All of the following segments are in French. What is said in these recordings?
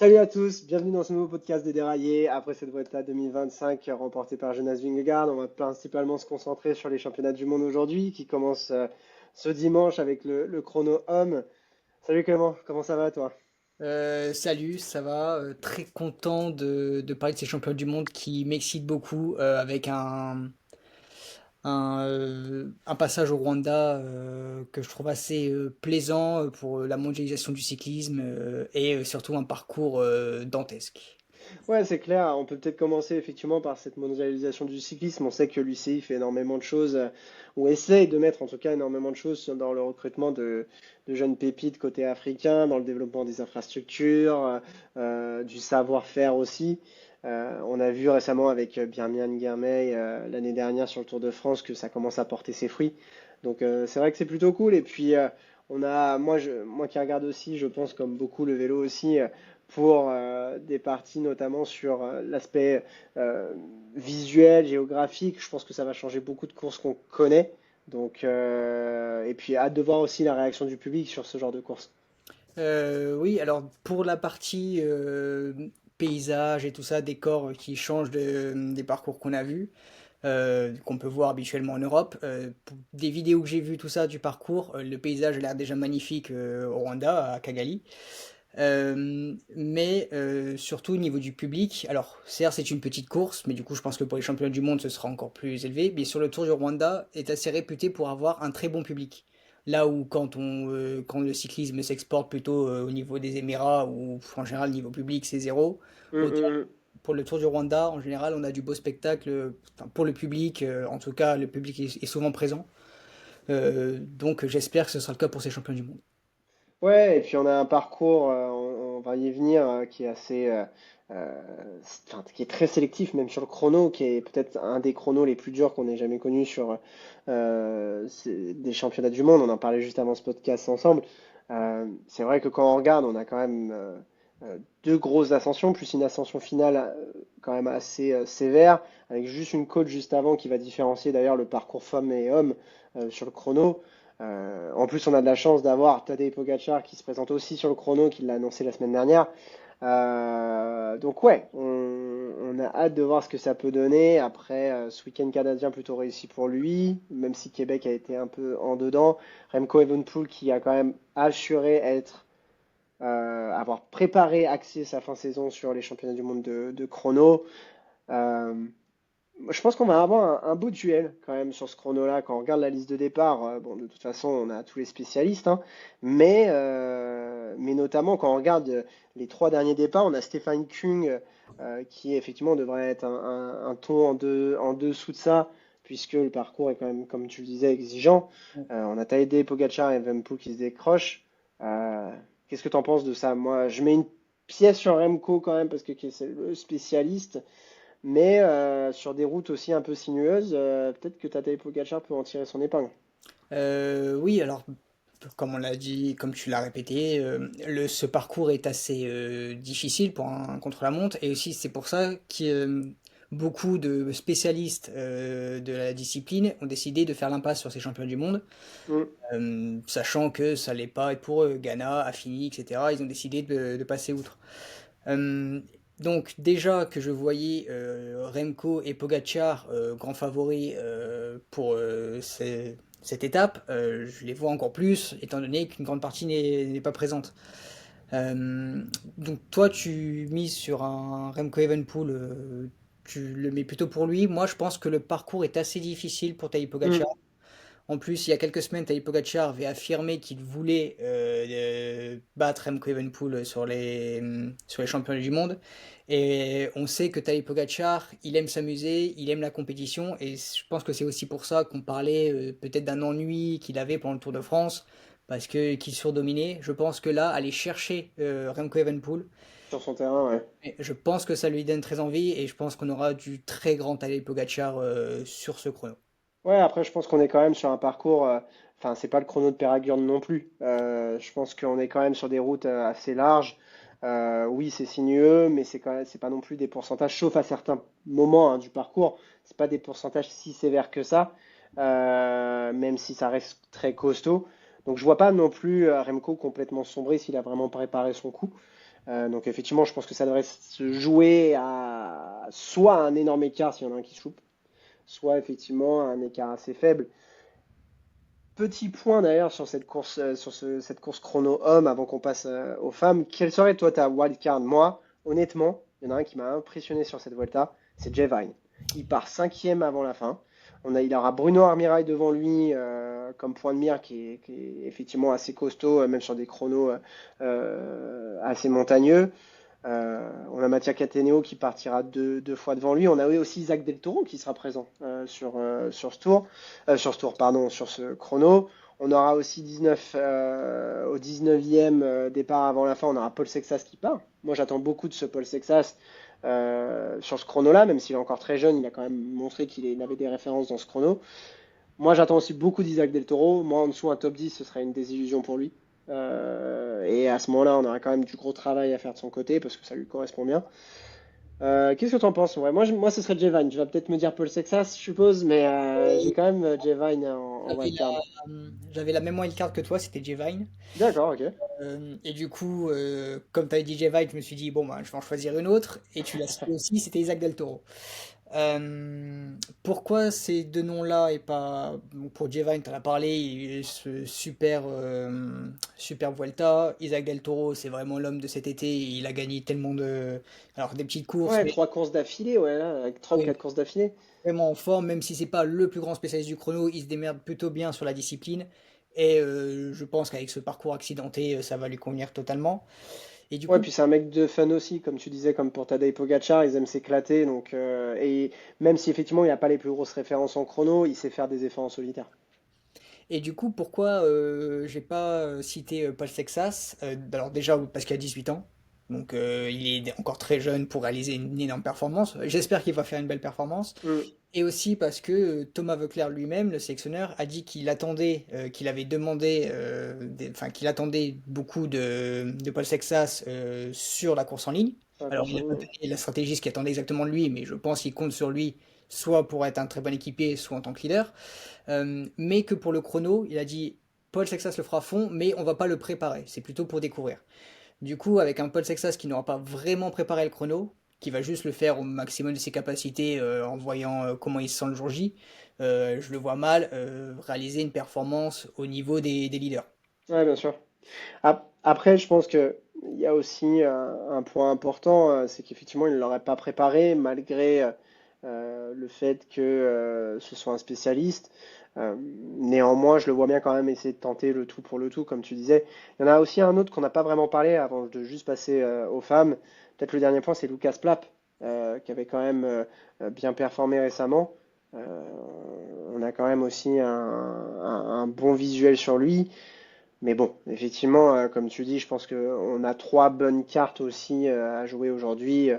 Salut à tous, bienvenue dans ce nouveau podcast des Déraillés. Après cette Vuelta 2025 remportée par Jonas Vingegaard, on va principalement se concentrer sur les championnats du monde aujourd'hui qui commencent ce dimanche avec le chrono homme. Salut Clément, comment ça va toi? Salut, ça va? Très content de parler de ces champions du monde qui m'excitent beaucoup avec un passage au Rwanda que je trouve assez plaisant pour la mondialisation du cyclisme et surtout un parcours dantesque. Ouais, c'est clair, on peut peut-être commencer effectivement par cette mondialisation du cyclisme. On sait que l'UCI fait énormément de choses, ou essaye de mettre en tout cas énormément de choses dans le recrutement de jeunes pépites côté africain, dans le développement des infrastructures, du savoir-faire aussi. On a vu récemment avec Birman Girmay l'année dernière sur le Tour de France que ça commence à porter ses fruits. Donc c'est vrai que c'est plutôt cool. Et puis moi qui regarde aussi, je pense comme beaucoup le vélo aussi, pour des parties notamment sur l'aspect euh, visuel, géographique. Je pense que ça va changer beaucoup de courses qu'on connaît. Donc, et puis hâte de voir aussi la réaction du public sur ce genre de course. Oui, alors pour la partie paysage et tout ça, décor qui change des parcours qu'on a vus, qu'on peut voir habituellement en Europe. Pour des vidéos que j'ai vues, tout ça, du parcours, le paysage a l'air déjà magnifique au Rwanda, à Kigali. Mais surtout au niveau du public, alors certes c'est une petite course, mais du coup je pense que pour les championnats du monde ce sera encore plus élevé, mais sur le Tour du Rwanda est assez réputé pour avoir un très bon public. Là où quand le cyclisme s'exporte plutôt au niveau des Émirats, ou en général niveau public c'est zéro, Hum, autant hum, hum. pour le Tour du Rwanda en général on a du beau spectacle, enfin, pour le public, en tout cas le public est souvent présent. Donc j'espère que ce sera le cas pour ces champions du monde. Ouais, et puis on a un parcours, on va y venir, qui est assez, enfin, qui est très sélectif, même sur le chrono, qui est peut-être un des chronos les plus durs qu'on ait jamais connus sur des championnats du monde. On en parlait juste avant ce podcast ensemble. C'est vrai que quand on regarde, on a quand même deux grosses ascensions, plus une ascension finale quand même assez sévère, avec juste une côte juste avant qui va différencier d'ailleurs le parcours femmes et hommes sur le chrono. En plus, on a de la chance d'avoir Tadej Pogacar qui se présente aussi sur le chrono, qui l'a annoncé la semaine dernière. Donc ouais, on a hâte de voir ce que ça peut donner. Après, ce week-end canadien plutôt réussi pour lui, même si Québec a été un peu en dedans. Remco Evenepoel qui a quand même assuré avoir préparé, axé sa fin de saison sur les championnats du monde de chrono. Euh, je pense qu'on va avoir un beau duel quand même sur ce chrono-là. Quand on regarde la liste de départ, bon, de toute façon, on a tous les spécialistes, hein, mais notamment quand on regarde les trois derniers départs, on a Stéphane Kung qui effectivement devrait être un ton en dessous de ça, puisque le parcours est quand même, comme tu le disais, exigeant. On a Tadej Pogacar et Evenepoel qui se décrochent. Euh, Qu'est-ce que tu en penses de ça? Moi, je mets une pièce sur Remco quand même parce que c'est le spécialiste. Mais sur des routes aussi un peu sinueuses, peut-être que Tadej Pogacar peut en tirer son épingle. Oui, alors comme on l'a dit, comme tu l'as répété, ce parcours est assez difficile pour un contre-la-montre, et aussi c'est pour ça que beaucoup de spécialistes de la discipline ont décidé de faire l'impasse sur ces champions du monde, Mm. sachant que ça allait pas être pour eux. Ghana, Affini, etc. Ils ont décidé de passer outre. Euh, donc déjà que je voyais Remco et Pogacar grands favoris pour cette étape, je les vois encore plus, étant donné qu'une grande partie n'est pas présente. Euh, donc toi, tu mises sur un Remco Evenepoel, tu le mets plutôt pour lui. Moi, je pense que le parcours est assez difficile pour Tadej Pogacar. Mm. En plus, il y a quelques semaines, Tadej Pogacar avait affirmé qu'il voulait battre Remco Evenepoel sur les championnats du monde. Et on sait que Tadej Pogacar, il aime s'amuser, il aime la compétition. Et je pense que c'est aussi pour ça qu'on parlait peut-être d'un ennui qu'il avait pendant le Tour de France, parce que qu'il surdominait. Je pense que là, aller chercher Remco Evenepoel, Sur son terrain, ouais. je pense que ça lui donne très envie. Et je pense qu'on aura du très grand Tadej Pogacar sur ce chrono. Ouais, après, je pense qu'on est quand même sur un parcours. Enfin, c'est pas le chrono de Péraguurne non plus. Je pense qu'on est quand même sur des routes assez larges. Oui, c'est sinueux, mais c'est pas non plus des pourcentages, sauf à certains moments hein, du parcours. C'est pas des pourcentages si sévères que ça, même si ça reste très costaud. Donc, je vois pas non plus Remco complètement sombrer s'il a vraiment préparé son coup. Donc effectivement, je pense que ça devrait se jouer à soit un énorme écart s'il y en a un qui se loupe, soit effectivement un écart assez faible. Petit point d'ailleurs sur cette course, cette course chrono homme avant qu'on passe aux femmes. Quelle serait toi ta wildcard? Moi, honnêtement, il y en a un qui m'a impressionné sur cette Vuelta, c'est Jay Vine. Il part cinquième avant la fin. Il aura Bruno Armirail devant lui comme point de mire qui est effectivement assez costaud, même sur des chronos assez montagneux. On a Mattia Cateneo qui partira deux fois devant lui. On a aussi Isaac Del Toro qui sera présent sur ce tour, pardon, sur ce chrono. On aura aussi 19 au 19e départ avant la fin, on aura Paul Sexas qui part. Moi j'attends beaucoup de ce Paul Sexas sur ce chrono-là, même s'il est encore très jeune, il a quand même montré qu'il avait des références dans ce chrono. Moi, j'attends aussi beaucoup d'Isaac Del Toro. Moi, en dessous, un top 10, ce serait une désillusion pour lui. Et à ce moment-là, on aura quand même du gros travail à faire de son côté parce que ça lui correspond bien. Qu'est-ce que tu en penses? Ouais, moi, ce serait Jevine. Tu vas peut-être me dire Paul Sexas, je suppose, mais j'ai quand même Jevine en J'avais wildcard. j'avais la même wildcard que toi, c'était J-Vine. D'accord, ok. Et du coup, comme tu avais dit J-Vine, je me suis dit, bon, bah, je vais en choisir une autre. Et tu l'as cité aussi, c'était Isaac Del Toro. Pourquoi ces deux noms-là et pas bon, pour J-Vine, tu en as parlé, ce super Vuelta. Isaac Del Toro, c'est vraiment l'homme de cet été. Il a gagné tellement de. Alors, des petites courses, Ouais, mais trois courses d'affilée, ouais, là, avec trois ou oui, quatre courses d'affilée. vraiment en forme, même si c'est pas le plus grand spécialiste du chrono, il se démerde plutôt bien sur la discipline. Et je pense qu'avec ce parcours accidenté, ça va lui convenir totalement. Et du Ouais, coup, puis c'est un mec de fun aussi, comme tu disais, comme pour Tadej Pogacar, ils aiment s'éclater. Donc, et même si effectivement il n'a pas les plus grosses références en chrono, il sait faire des efforts en solitaire. pourquoi j'ai pas cité Paul Sexas? Alors déjà parce qu'il a 18 ans, donc il est encore très jeune pour réaliser une énorme performance. J'espère qu'il va faire une belle performance. Hmm. Et aussi parce que Thomas Voeckler lui-même, le sélectionneur, a dit qu'il attendait, qu'il avait demandé, enfin qu'il attendait beaucoup de Paul Sexas sur la course en ligne. Sur la Alors course il en n'a pas ligne. donné la stratégie ce qu'il attendait exactement de lui, mais je pense qu'il compte sur lui, soit pour être un très bon équipier, soit en tant que leader. Mais que pour le chrono, il a dit Paul Sexas le fera à fond, mais on va pas le préparer. C'est plutôt pour découvrir. Du coup, avec un Paul Sexas qui n'aura pas vraiment préparé le chrono, qui va juste le faire au maximum de ses capacités en voyant comment il se sent le jour J, je le vois mal réaliser une performance au niveau des leaders. Ouais, bien sûr. Après, je pense que il y a aussi un point important, c'est qu'effectivement, il ne l'aurait pas préparé, malgré le fait que ce soit un spécialiste. Euh, Néanmoins, je le vois bien quand même essayer de tenter le tout pour le tout, comme tu disais. Il y en a aussi un autre qu'on n'a pas vraiment parlé avant de juste passer aux femmes. Peut-être le dernier point, c'est Lucas Plapp, qui avait quand même bien performé récemment. Euh, on a quand même aussi un bon visuel sur lui. Mais bon, effectivement, comme tu dis, je pense qu'on a trois bonnes cartes aussi à jouer aujourd'hui.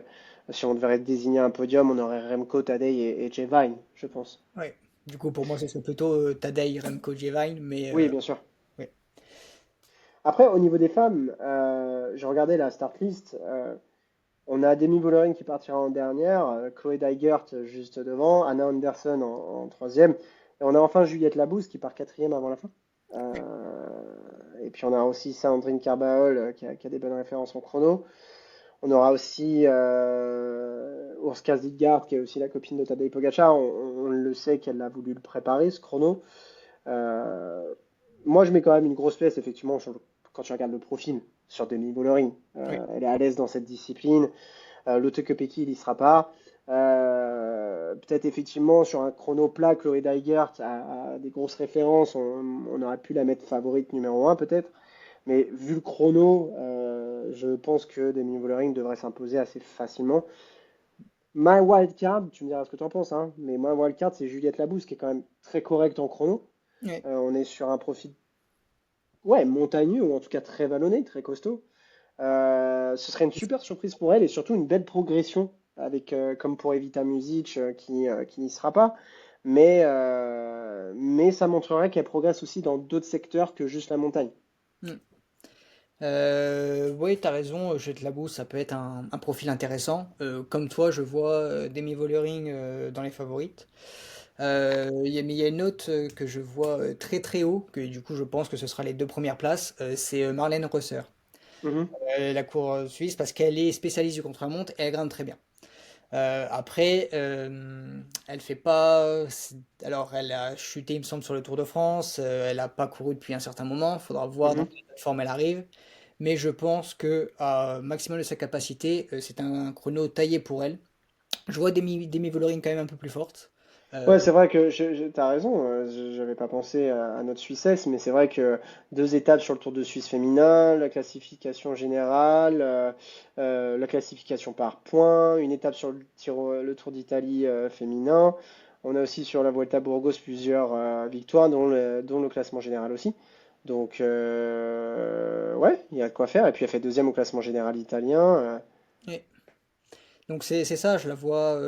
Si on devait désigner un podium, on aurait Remco, Tadej et Jay Vine, je pense. Ouais. Du coup, pour moi, ce serait plutôt Tadej, Remco, Jevine, mais Oui, bien sûr. ouais. Après, au niveau des femmes, j'ai regardé la start list. On a Demi Vollering qui partira en dernière, Chloé Dygert juste devant, Anna Anderson en troisième. Et on a enfin Juliette Labousse qui part quatrième avant la fin. Et puis on a aussi Sandrine Carbaol qui a des bonnes références en chrono. On aura aussi Urska Zidgard, qui est aussi la copine de Tadej Pogacar. On le sait qu'elle a voulu le préparer, ce chrono. Euh, Moi, je mets quand même une grosse pièce, effectivement, quand tu regardes le profil sur Demi Vollering. Oui. Elle est à l'aise dans cette discipline. Lotte Kopecky, il n'y sera pas. Peut-être effectivement sur un chrono plat, Chloé Dygert a des grosses références. On aurait pu la mettre favorite numéro un peut-être. Mais vu le chrono, je pense que Demi Vollering devrait s'imposer assez facilement. My wildcard, tu me diras ce que tu en penses, hein, mais my wildcard, c'est Juliette Labousse qui est quand même très correcte en chrono. Ouais. On est sur un profil, ouais, montagneux ou en tout cas très vallonné, très costaud. Ce serait une super surprise pour elle et surtout une belle progression avec, comme pour Evita Music qui n'y sera pas. Mais ça montrerait qu'elle progresse aussi dans d'autres secteurs que juste la montagne. Mm. Oui, t'as raison, Jette la boue, ça peut être un profil intéressant. Comme toi, je vois Demi Vollering dans les favorites. Mais il y a une autre que je vois très très haut, que du coup je pense que ce sera les deux premières places, c'est Marlène Rosser. Mhm. La cour suisse, parce qu'elle est spécialiste du contre-la-montre et elle grimpe très bien. Après, elle fait pas. Alors, elle a chuté, il me semble, sur le Tour de France. Elle n'a pas couru depuis un certain moment. Il faudra voir dans Mhm. quelle forme elle arrive. Mais je pense que à maximum de sa capacité, c'est un chrono taillé pour elle. Je vois Demi Vollering quand même un peu plus forte. Ouais, Euh, c'est vrai que t'as raison, j'avais pas pensé à notre Suissesse, mais c'est vrai que 2 étapes sur le Tour de Suisse féminin, la classification générale, la classification par points, une étape sur le Tour d'Italie féminin. On a aussi sur la Vuelta a Burgos plusieurs victoires, dont le classement général aussi. Donc, ouais, il y a de quoi faire. Et puis elle fait deuxième au classement général italien. et donc c'est ça, je la vois.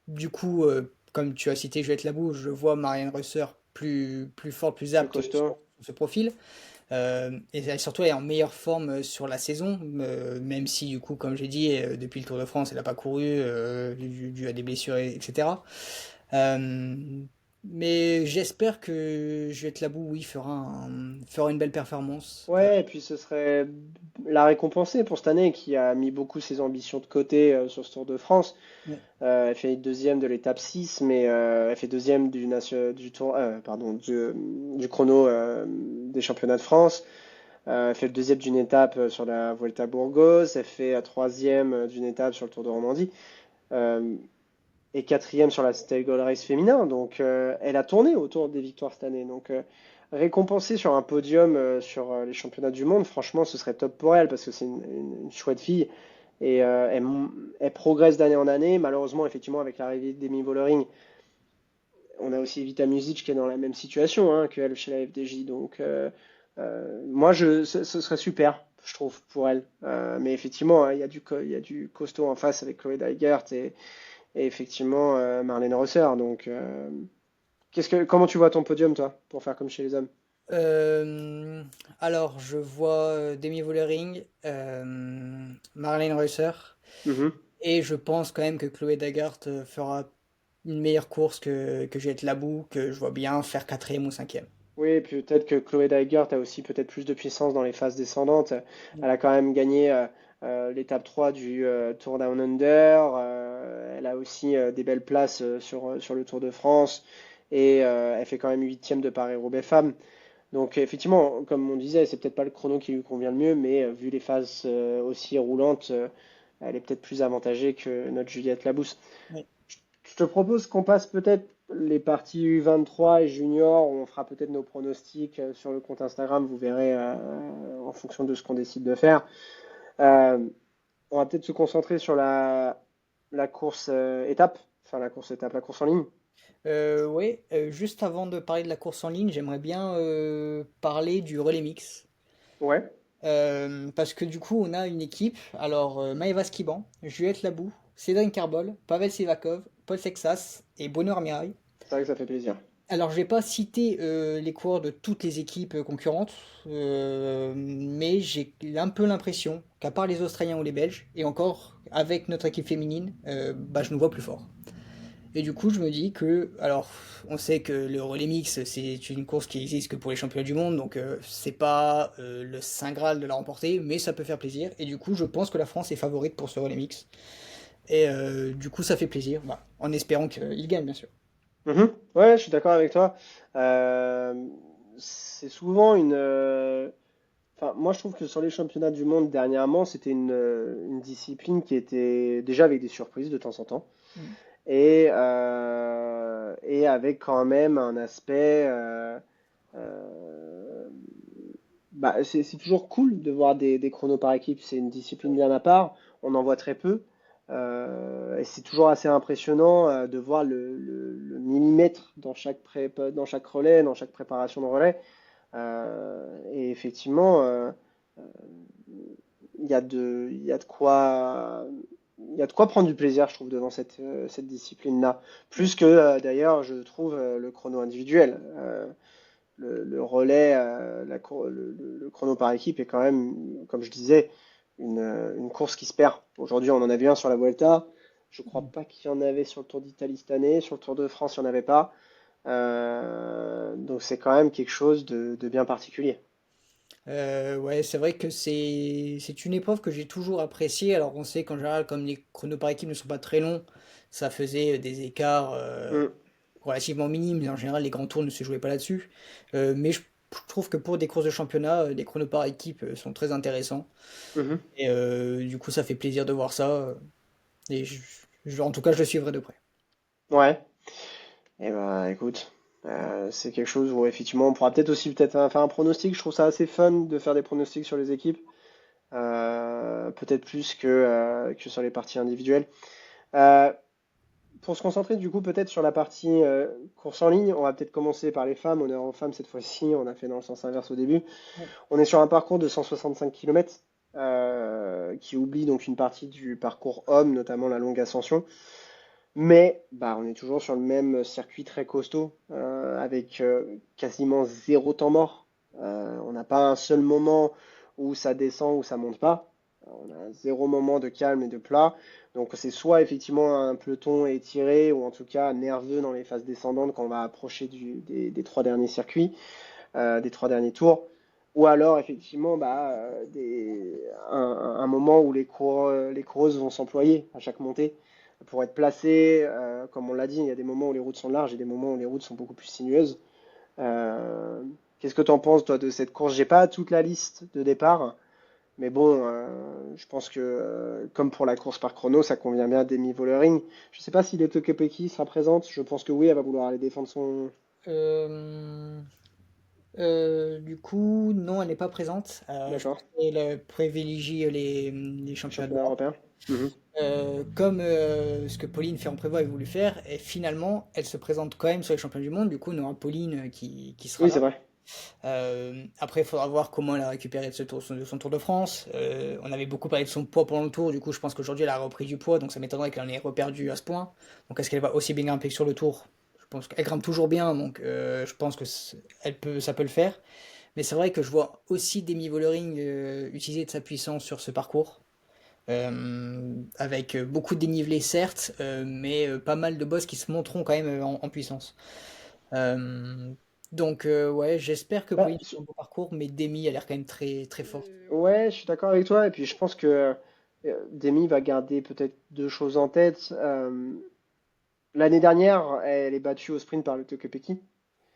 Du coup, comme tu as cité Juliette Labou, je vois Marianne Reusser plus forte, plus Plus apte costaud. sur ce profil. Surtout, elle est en meilleure forme sur la saison, même si, du coup, comme j'ai dit, depuis le Tour de France, elle n'a pas couru, dû à des blessures, etc. Euh, mais j'espère que Juliette Labou, oui, fera une belle performance. Ouais, et puis ce serait la récompenser pour cette année qui a mis beaucoup ses ambitions de côté sur ce Tour de France. Ouais. Elle fait deuxième de l'étape 6, mais elle fait deuxième du tour, pardon, du chrono des championnats de France. Elle fait le deuxième d'une étape sur la Vuelta a Burgos. Elle fait troisième d'une étape sur le Tour de Romandie. Euh, et quatrième sur la Style Gold Race féminin. Donc, elle a tourné autour des victoires cette année. Donc, récompensée sur un podium sur les championnats du monde, franchement, ce serait top pour elle parce que c'est une chouette fille. Et elle progresse d'année en année. Malheureusement, effectivement, avec l'arrivée d'Emi Vollering, on a aussi Evita Music qui est dans la même situation hein, qu'elle chez la FDJ. Donc, moi, ce serait super, je trouve, pour elle. Mais effectivement, hein, il y a du costaud en face avec Chloé Dygert et effectivement Marlène Rosser. Donc, comment tu vois ton podium, toi, pour faire comme chez les hommes? Euh, alors, je vois Demi Vollering, Marlene Reusser, Mhm. et je pense quand même que Chloé Dagart fera une meilleure course que Juliette Labou, que je vois bien faire quatrième ou cinquième. Oui, peut-être que Chloé Dygert a aussi peut-être plus de puissance dans les phases descendantes. Elle a quand même gagné l'étape 3 du Tour Down Under. Elle a aussi des belles places sur le Tour de France. Et elle fait quand même huitième de Paris-Roubaix Femmes. Donc effectivement, comme on disait, c'est peut-être pas le chrono qui lui convient le mieux, mais vu les phases aussi roulantes, elle est peut-être plus avantagée que notre Juliette Labousse. Oui. Je te propose qu'on passe peut-être les parties U23 et junior, où on fera peut-être nos pronostics sur le compte Instagram, vous verrez en fonction de ce qu'on décide de faire. Euh, on va peut-être se concentrer sur la course étape, enfin la course en ligne. Oui, juste avant de parler de la course en ligne, j'aimerais bien parler du relais mix. Ouais, Parce que du coup, on a une équipe. Alors, Maëva Skiban, Juliette Labou, Cédric Carbol, Pavel Sivakov, Paul Sexas et Bruno Armirail. c'est vrai que ça fait plaisir. Alors, je vais pas citer les coureurs de toutes les équipes concurrentes, mais j'ai un peu l'impression qu'à part les Australiens ou les Belges, et encore avec notre équipe féminine, bah, je nous vois plus fort. Et du coup, je me dis que, alors, on sait que le relais mix, c'est une course qui existe que pour les championnats du monde, donc c'est pas le saint graal de la remporter, mais ça peut faire plaisir. Et du coup, je pense que la France est favorite pour ce relais mix. Et du coup, ça fait plaisir, bah, en espérant qu'il gagne, bien sûr. Mhm. Ouais, je suis d'accord avec toi. Euh, c'est souvent enfin, moi, je trouve que sur les championnats du monde dernièrement, c'était une discipline qui était déjà avec des surprises de temps en temps Mm. et avec quand même un aspect. Euh, bah, c'est toujours cool de voir des chronos par équipe. C'est une discipline bien à part. On en voit très peu. Et c'est toujours assez impressionnant de voir le millimètre dans chaque relais, dans chaque préparation de relais. Et effectivement, il y a de quoi prendre du plaisir, je trouve, devant cette discipline-là. Ouais. Plus que, d'ailleurs, je trouve, le chrono individuel. Le relais, le chrono par équipe est quand même, comme je disais, une course qui se perd. Aujourd'hui, on en a vu un sur la Vuelta. Je crois Mm. pas qu'il y en avait sur le Tour d'Italie cette année. Sur le Tour de France, il n'y en avait pas. Donc c'est quand même quelque chose de bien particulier. Ouais, c'est vrai que c'est une épreuve que j'ai toujours appréciée. Alors on sait qu'en général, comme les chronos par équipe ne sont pas très longs, ça faisait des écarts Mm. relativement minimes. Et en général, les grands tours ne se jouaient pas là-dessus. Mais je trouve que pour des courses de championnat, les chronos par équipe sont très intéressants. Mhm. Et du coup, ça fait plaisir de voir ça. Et en tout cas, je le suivrai de près. Ouais. Et bah écoute, c'est quelque chose où effectivement on pourra peut-être aussi peut-être faire un pronostic. Je trouve ça assez fun de faire des pronostics sur les équipes, peut-être plus que sur les parties individuelles. Euh, pour se concentrer du coup peut-être sur la partie course en ligne, on va peut-être commencer par les femmes. Honneur aux femmes cette fois-ci, on a fait dans le sens inverse au début. Ouais. On est sur un parcours de 165 km qui oublie donc une partie du parcours homme, notamment la longue ascension. Mais bah, on est toujours sur le même circuit très costaud, avec quasiment zéro temps mort. On n'a pas un seul moment où ça descend ou ça monte pas. On a zéro moment de calme et de plat. Donc c'est soit effectivement un peloton étiré ou en tout cas nerveux dans les phases descendantes quand on va approcher des trois derniers circuits, des trois derniers tours. Ou alors effectivement bah, un moment où les coureuses vont s'employer à chaque montée pour être placées. Comme on l'a dit, il y a des moments où les routes sont larges et des moments où les routes sont beaucoup plus sinueuses. Euh, Qu'est-ce que tu en penses toi de cette course? J'ai pas toute la liste de départ, mais bon, je pense que comme pour la course par chrono, ça convient bien à Demi Vollering. Je sais pas si Lotto Kopecky sera présente. Je pense que oui, elle va vouloir aller défendre son. Euh, du coup, non, elle n'est pas présente. Je D'accord. pense qu'elle privilégie les championnats Championnat d'Europe. européen. Mhm. Comme ce que Pauline Ferrand-Prévot avait voulu faire, et finalement, elle se présente quand même sur les championnats du monde. Du coup, on aura Pauline qui sera Oui, là. c'est vrai. Après, il faudra voir comment elle a récupéré de son Tour de France. On avait beaucoup parlé de son poids pendant le Tour. Du coup, je pense qu'aujourd'hui, elle a repris du poids. Donc, ça m'étonnerait qu'elle en ait reperdu à ce point. Donc, est-ce qu'elle va aussi bien grimper que sur le Tour? Je pense qu'elle grimpe toujours bien. Donc, je pense que ça peut le faire. Mais c'est vrai que je vois aussi Demi Vollering utiliser de sa puissance sur ce parcours. Avec beaucoup de dénivelé certes, mais pas mal de boss qui se montreront quand même en puissance. Euh, ouais, j'espère que Bah, Pauline fait un beau parcours, mais Demi a l'air quand même très très forte. ouais, je suis d'accord avec toi. Et puis je pense que Demi va garder peut-être deux choses en tête. L'année dernière, elle est battue au sprint par le Tokyo-Peki.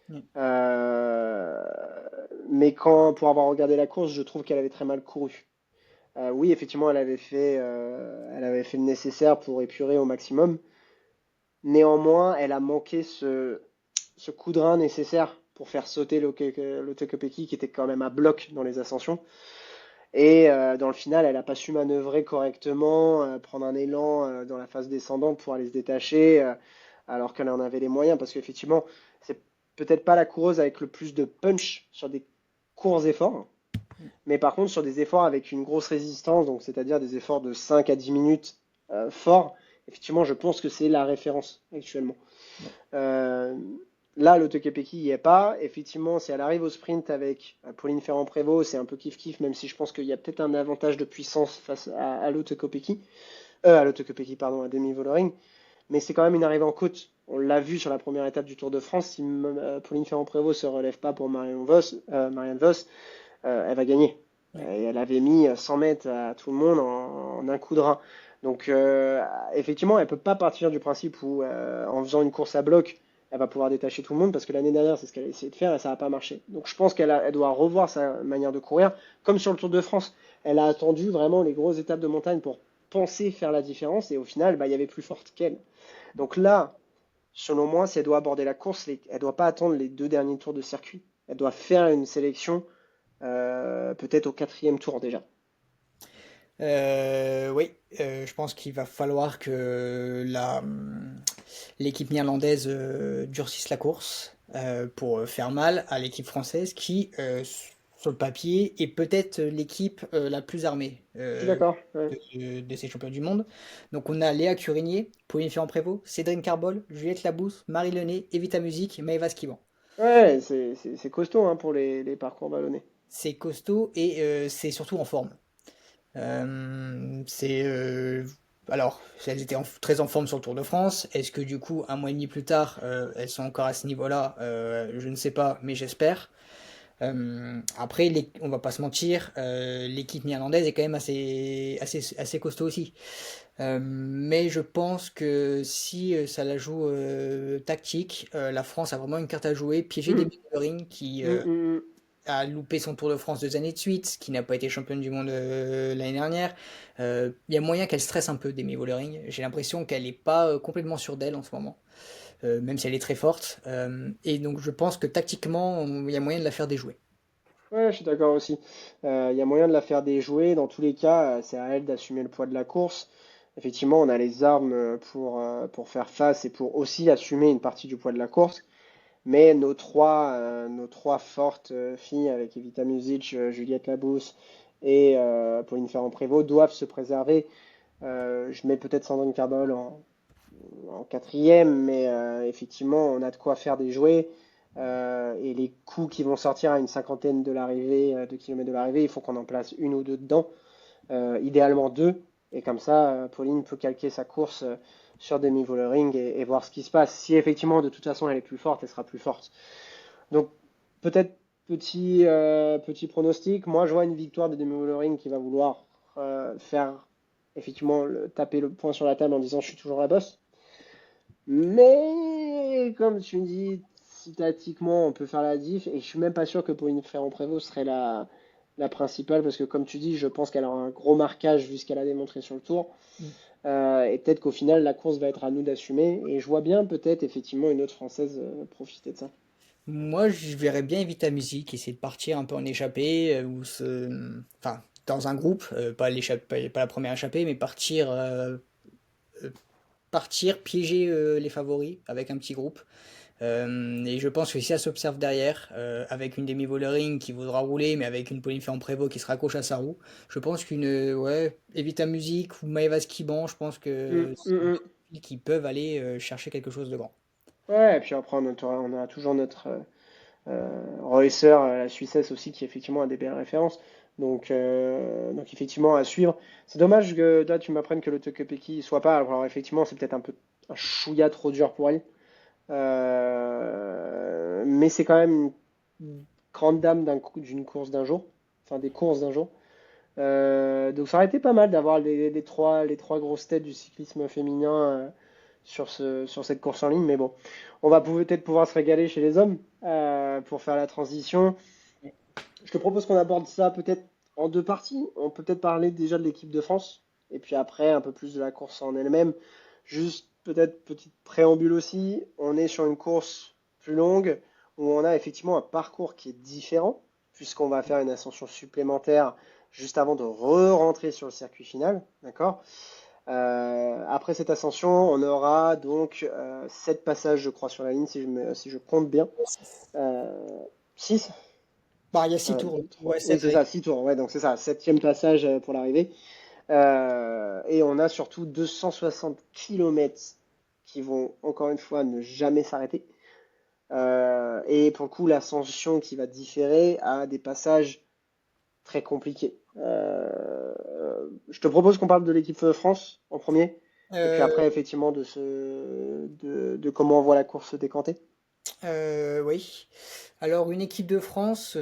Mm. Euh, mais pour avoir regardé la course, je trouve qu'elle avait très mal couru. Oui, effectivement, elle avait fait le nécessaire pour épurer au maximum. Néanmoins, elle a manqué ce coup de rein nécessaire pour faire sauter le Tokyo-Peki qui était quand même à bloc dans les ascensions. Et dans le final, elle n'a pas su manœuvrer correctement, prendre un élan dans la phase descendante pour aller se détacher, alors qu'elle en avait les moyens. Parce qu'effectivement, c'est peut-être pas la coureuse avec le plus de punch sur des courts efforts, mais par contre sur des efforts avec une grosse résistance, donc c'est-à-dire des efforts de 5 à 10 minutes forts, effectivement, je pense que c'est la référence actuellement. Ouais. Euh, Là, le Tekepeki n'y est pas. Effectivement, si elle arrive au sprint avec Pauline Ferrand-Prévot, c'est un peu kiff-kiff, même si je pense qu'il y a peut-être un avantage de puissance face à l'Autekopeki. À l'Autekopeki, pardon, à Demi Vollering. Mais c'est quand même une arrivée en côte. On l'a vu sur la première étape du Tour de France. Si Pauline Ferrand-Prévot se relève pas pour Marianne Vos, elle va gagner. Ouais. Et elle avait mis 100 mètres à tout le monde en un coup de rein. Donc, effectivement, elle peut pas partir du principe où, en faisant une course à bloc, elle va pouvoir détacher tout le monde parce que l'année dernière, c'est ce qu'elle a essayé de faire et ça n'a pas marché. Donc, je pense elle doit revoir sa manière de courir, comme sur le Tour de France. Elle a attendu vraiment les grosses étapes de montagne pour penser faire la différence et au final, bah, il y avait plus forte qu'elle. Donc là, selon moi, si elle doit aborder la course, elle ne doit pas attendre les deux derniers tours de circuit. Elle doit faire une sélection peut-être au quatrième tour déjà. Oui, je pense qu'il va falloir que l'équipe néerlandaise durcisse la course pour faire mal à l'équipe française qui, sur le papier, est peut-être l'équipe la plus armée Je suis d'accord. Ouais, de ces champions du monde. Donc on a Léa Curinier, Pauline Ferrand-Prévot, Cédrine Carbol, Juliette Labousse, Marie Lenné, Evita Music, Maëva Skiban. ouais, c'est costaud hein, pour les parcours vallonnés. C'est costaud et c'est surtout en forme. C'est alors, elles étaient très en forme sur le Tour de France. Est-ce que du coup, un mois et demi plus tard, elles sont encore à ce niveau-là? Je ne sais pas, mais j'espère. Après, on va pas se mentir, l'équipe néerlandaise est quand même assez costaud aussi. Mais je pense que si ça la joue tactique, la France a vraiment une carte à jouer, piéger des Mm, Bellerin qui mm, mm, a loupé son Tour de France 2 années de suite, qui n'a pas été championne du monde l'année dernière. Il y a moyen qu'elle stresse un peu Demi Vollering. J'ai l'impression qu'elle n'est pas complètement sûre d'elle en ce moment, même si elle est très forte. Et donc je pense que tactiquement, il y a moyen de la faire déjouer. Ouais, je suis d'accord aussi. Il y a moyen de la faire déjouer. Dans tous les cas, c'est à elle d'assumer le poids de la course. Effectivement, on a les armes pour faire face et pour aussi assumer une partie du poids de la course. Mais nos trois fortes filles, avec Evita Music, Juliette Labous et Pauline Ferrand-Prévot, doivent se préserver. Je mets peut-être Sandrine Carbol en quatrième, mais effectivement, on a de quoi faire des jouets. Et les coups qui vont sortir à une cinquantaine de l'arrivée, de kilomètres de l'arrivée, il faut qu'on en place une ou deux dedans, idéalement deux. Et comme ça, Pauline peut calquer sa course sur Demi Vollering et voir ce qui se passe. Si effectivement, de toute façon, elle est plus forte, elle sera plus forte. Donc, peut-être petit pronostic. Moi, je vois une victoire de Demi Vollering qui va vouloir faire effectivement taper le poing sur la table en disant je suis toujours la boss. Mais comme tu me dis, si tactiquement on peut faire la diff, et je suis même pas sûr que Pauline Ferrand-Prévot serait la principale, parce que comme tu dis, je pense qu'elle aura un gros marquage vu ce qu'elle a démontré sur le tour. Et peut-être qu'au final, la course va être à nous d'assumer. Et je vois bien peut-être effectivement une autre Française profiter de ça. Moi, je verrais bien Evita Music, essayer de partir un peu en échappée, enfin, dans un groupe, pas la première échappée, mais partir, piéger les favoris avec un petit groupe. Et je pense que si elle s'observe derrière, avec une demi Vollering qui voudra rouler, mais avec une Pauline Ferrand-Prévot qui se raccroche à sa roue, je pense ouais, Evita Music ou Maëva Skiban, je pense Mm, que mm, c'est deux mm. filles qui peuvent aller chercher quelque chose de grand. Ouais, et puis après, on a toujours notre Reusser, la Suissesse aussi, qui effectivement a des belles références. Donc effectivement, à suivre. C'est dommage que là, tu m'apprennes que le Tokyo-Peki soit pas. Alors effectivement, c'est peut-être un peu un chouïa trop dur pour elle. Mais c'est quand même une grande dame d'une course d'un jour. Enfin, des courses d'un jour. Donc ça aurait été pas mal d'avoir les trois grosses têtes du cyclisme féminin sur cette course en ligne. Mais bon, on va peut-être pouvoir se régaler chez les hommes pour faire la transition. Je te propose qu'on aborde ça peut-être en deux parties. On peut peut-être parler déjà de l'équipe de France, et puis après un peu plus de la course en elle-même. Juste peut-être petite préambule aussi, on est sur une course plus longue, où on a effectivement un parcours qui est différent, puisqu'on va faire une ascension supplémentaire juste avant de re-rentrer sur le circuit final. D'accord? Après cette ascension, on aura donc 7 passages, je crois, sur la ligne, si je compte bien. Euh, 6. Bah, il y a six 1, tours. 2, 3. Ouais, Oui, 7 c'est ça, avec. 6 tours. Ouais, donc c'est ça, septième passage pour l'arrivée. Et on a surtout 260 kilomètres qui vont encore une fois ne jamais s'arrêter. Et pour le coup, l'ascension qui va différer a des passages très compliqués. Je te propose qu'on parle de l'équipe France en premier, et puis Euh, après, effectivement, de comment on voit la course se décanter. oui. Alors, une équipe de France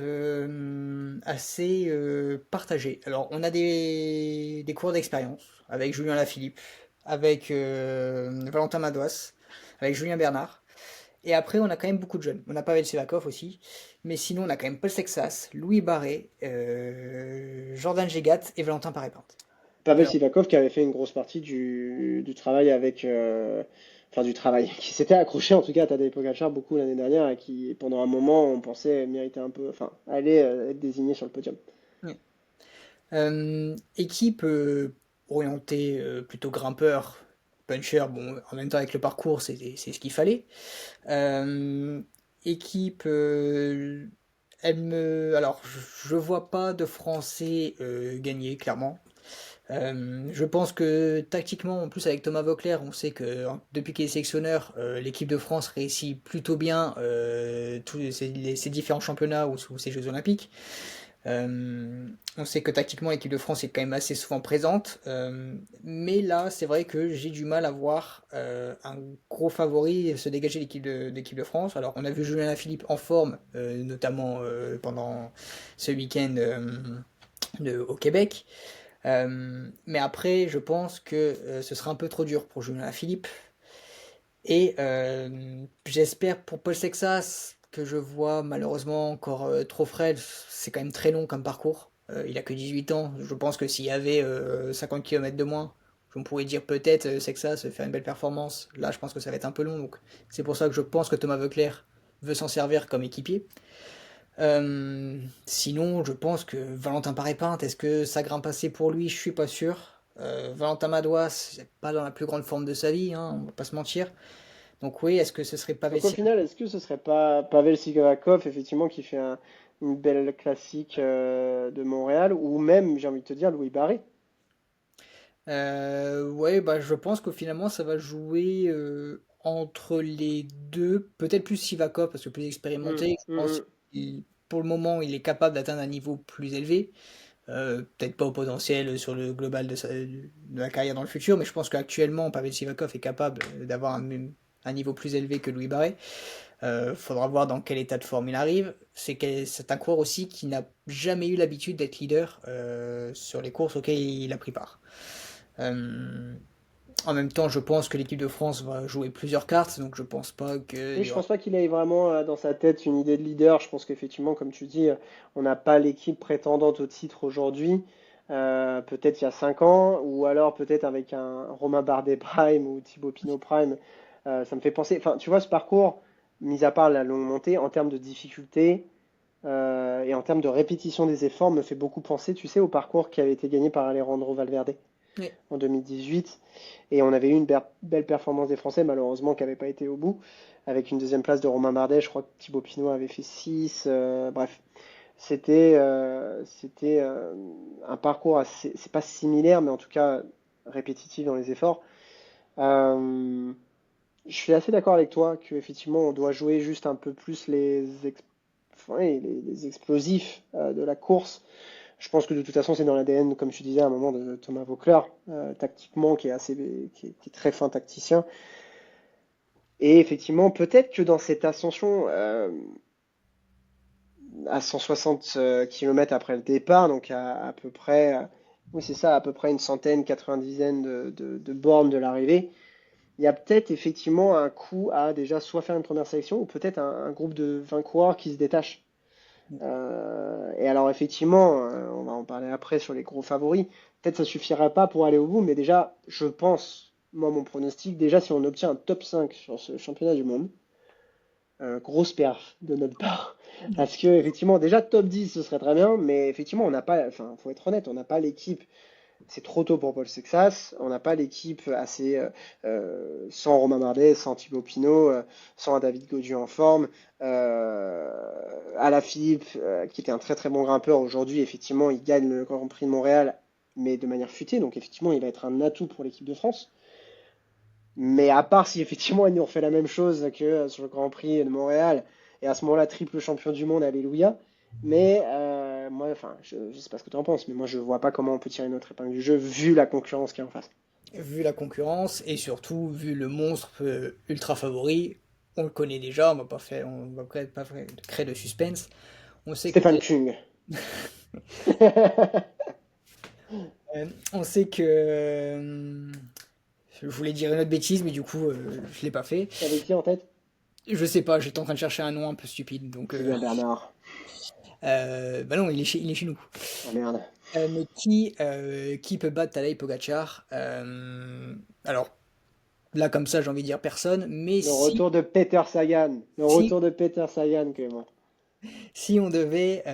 assez partagée. Alors, on a des cours d'expérience avec Julien Lafilippe, avec Valentin Madouas, avec Julien Bernard. Et après, on a quand même beaucoup de jeunes. On a Pavel Sevakov aussi. Mais sinon, on a quand même Paul Sexas, Louis Barré, Jordan Gégat et Valentin Paré-Pinte. Pavel Alors, Sivakov qui avait fait une grosse partie du travail enfin du travail, qui s'était accroché en tout cas à Tadej Pogacar beaucoup l'année dernière et qui pendant un moment on pensait mériter un peu, enfin aller être désigné sur le podium. ouais. Équipe orientée plutôt grimpeur, puncher, bon, en même temps avec le parcours, c'est ce qu'il fallait. Euh, équipe, alors, je vois pas de Français gagner, clairement. Je pense que tactiquement, en plus avec Thomas Voeckler, on sait que hein, depuis qu'il est sélectionneur, l'équipe de France réussit plutôt bien tous ces différents championnats ou ces Jeux Olympiques. On sait que tactiquement, l'équipe de France est quand même assez souvent présente. Mais là, c'est vrai que j'ai du mal à voir un gros favori se dégager d'équipe de France. Alors, on a vu Julien Lafilippe en forme, notamment pendant ce week-end au Québec. Mais après, je pense que ce sera un peu trop dur pour Julien Philippe. Et j'espère pour Paul Sexas, que je vois malheureusement encore trop frêle. C'est quand même très long comme parcours. Il a que 18 ans. Je pense que s'il y avait 50 km de moins, on pourrait dire peut-être Sexas faire une belle performance. Là, je pense que ça va être un peu long. Donc c'est pour ça que je pense que Thomas Voeckler veut s'en servir comme équipier. Sinon, je pense que Valentin Paré-Pinte, est-ce que ça grimpe assez pour lui? Je suis pas sûr. Valentin Madouas, c'est pas dans la plus grande forme de sa vie, hein, on va pas se mentir. Donc oui, est-ce que ce serait Pavel Donc au final, est-ce que ce serait pas Pavel Sivakov, effectivement, qui fait une belle classique de Montréal, ou même, j'ai envie de te dire, Louis Barry? Ouais, bah je pense que finalement ça va jouer entre les deux, peut-être plus Sivakov parce que plus Mm, expérimenté. Je mm, pense mm. qu'il, pour le moment, il est capable d'atteindre un niveau plus élevé. Peut-être pas au potentiel sur le global de la carrière dans le futur, mais je pense qu'actuellement Pavel Sivakov est capable d'avoir un niveau plus élevé que Louis Barré. Faudra voir dans quel état de forme il arrive. C'est un coureur aussi qui n'a jamais eu l'habitude d'être leader sur les courses auxquelles il a pris part. Euh, En même temps, je pense que l'équipe de France va jouer plusieurs cartes, donc je pense pas qu'il Oui, y je aura. pense pas qu'il ait vraiment dans sa tête une idée de leader. Je pense qu'effectivement, comme tu dis, on n'a pas l'équipe prétendante au titre aujourd'hui. Peut-être il y a 5 ans, ou alors peut-être avec un Romain Bardet Prime ou Thibaut Pinot Prime. Ça me fait penser. Enfin, tu vois, ce parcours, mis à part la longue montée, en termes de difficulté et en termes de répétition des efforts, me fait beaucoup penser, tu sais, au parcours qui avait été gagné par Alejandro Valverde Ouais. en 2018. Et on avait eu une belle performance des Français, malheureusement, qui n'avait pas été au bout, avec une deuxième place de Romain Bardet. Je crois que Thibaut Pinot avait fait 6. Bref, c'était un parcours assez, c'est pas similaire, mais en tout cas répétitif dans les efforts. Euh, je suis assez d'accord avec toi qu'effectivement, on doit jouer juste un peu plus ouais, les explosifs de la course. Je pense que de toute façon, c'est dans l'ADN, comme tu disais à un moment, de Thomas Voeckler, tactiquement, qui est très fin tacticien. Et effectivement, peut-être que dans cette ascension à 160 km après le départ, donc à peu près, oui, c'est ça, à peu près une centaine, 90 de bornes de l'arrivée, il y a peut-être effectivement un coup à déjà soit faire une première sélection ou peut-être un groupe de 20 coureurs qui se détachent. Et alors effectivement, on va en parler après sur les gros favoris. Peut-être ça suffira pas pour aller au bout, mais déjà, je pense, moi mon pronostic, déjà si on obtient un top 5 sur ce championnat du monde, grosse perf de notre part. Parce que effectivement, déjà top 10 ce serait très bien, mais effectivement, on n'a pas, enfin, faut être honnête, on n'a pas l'équipe. C'est trop tôt pour Paul Sexas. On n'a pas l'équipe assez sans Romain Bardet, sans Thibaut Pinot, sans un David Gaudu en forme. Alaphilippe, qui était un très très bon grimpeur aujourd'hui, effectivement, il gagne le Grand Prix de Montréal, mais de manière futée. Donc effectivement, il va être un atout pour l'équipe de France. Mais à part si effectivement ils nous refait la même chose que sur le Grand Prix de Montréal, et à ce moment-là, triple champion du monde, alléluia. Mais moi, enfin, je sais pas ce que tu en penses, mais moi je vois pas comment on peut tirer notre épingle du jeu vu la concurrence qui est en face. Vu la concurrence et surtout vu le monstre ultra favori, on le connaît déjà, on va pas créer de suspense. On sait que Stéphane Kung. on sait que je voulais dire une autre bêtise, mais du coup je l'ai pas fait. T'avais qui en tête? Je sais pas, j'étais en train de chercher un nom un peu stupide, donc Julien Bernard. bah non, il est chez nous. Ah merde. Mais qui peut battre Tadej Pogacar? Alors là, comme ça, j'ai envie de dire personne, mais Le retour de Peter Sagan. Le si, retour de Peter Sagan, Clément. si on devait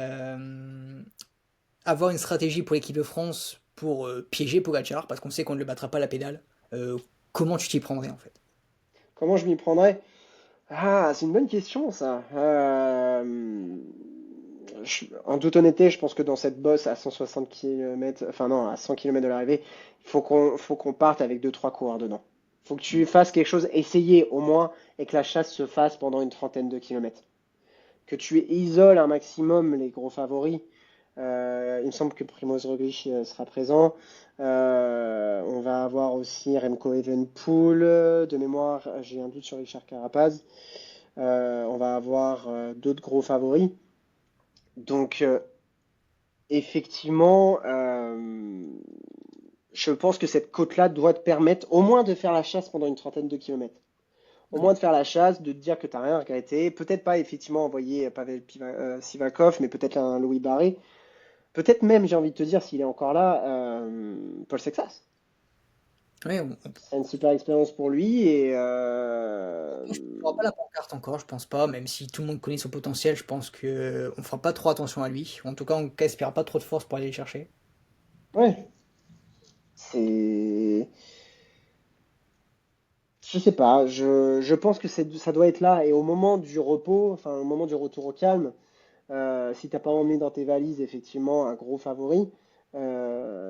avoir une stratégie pour l'équipe de France pour piéger Pogacar, parce qu'on sait qu'on ne le battra pas à la pédale, comment tu t'y prendrais en fait? Comment je m'y prendrais? Ah, c'est une bonne question, ça. En toute honnêteté, je pense que dans cette bosse à 160 km, enfin non, à 100 km de l'arrivée, il faut qu'on parte avec deux trois coureurs dedans. Il faut que tu fasses quelque chose, essayer au moins, et que la chasse se fasse pendant une trentaine de kilomètres. Que tu isoles un maximum les gros favoris. Il me semble que Primoz Roglic sera présent. On va avoir aussi Remco Evenepoel. De mémoire, j'ai un doute sur Richard Carapaz. On va avoir d'autres gros favoris. Donc, effectivement, je pense que cette côte-là doit te permettre au moins de faire la chasse pendant une trentaine de kilomètres. Au moins de faire la chasse, de te dire que tu n'as rien regretté. Peut-être pas effectivement envoyer Pavel Sivakov, mais peut-être un Louis Barré. Peut-être même, j'ai envie de te dire, s'il est encore là, Paul Sexas. Ouais, C'est une super expérience pour lui et je ne pas la pancarte encore, je pense pas, même si tout le monde connaît son potentiel, je pense que on fera pas trop attention à lui. En tout cas, on n'espère pas trop de force pour aller le chercher. ouais, c'est, je sais pas, je pense que ça doit être là et au moment du repos, enfin au moment du retour au calme, si t'as pas emmené dans tes valises effectivement un gros favori,